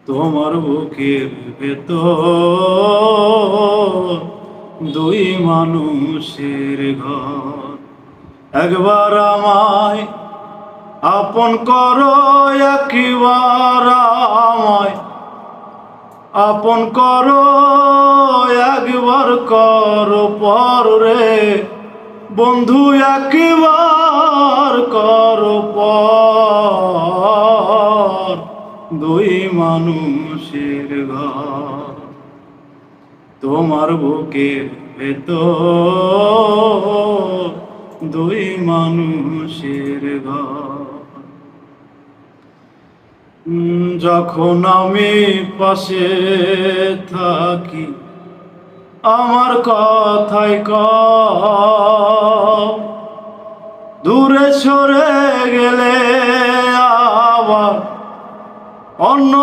তোমার বুকের ভেতর দুই মানুষের ঘর। একবার আমায় আপন করো, একবার আমায় আপন করো, একবার করো পর রে বন্ধু, একবার করো পর। দুই মানুষের ঘর, তোমার বুকের ভেতর দুই মানুষের ঘর। যখন আমি পাশে থাকি আমার কথাই কও, দূরে সরে গেলে আবার অন্য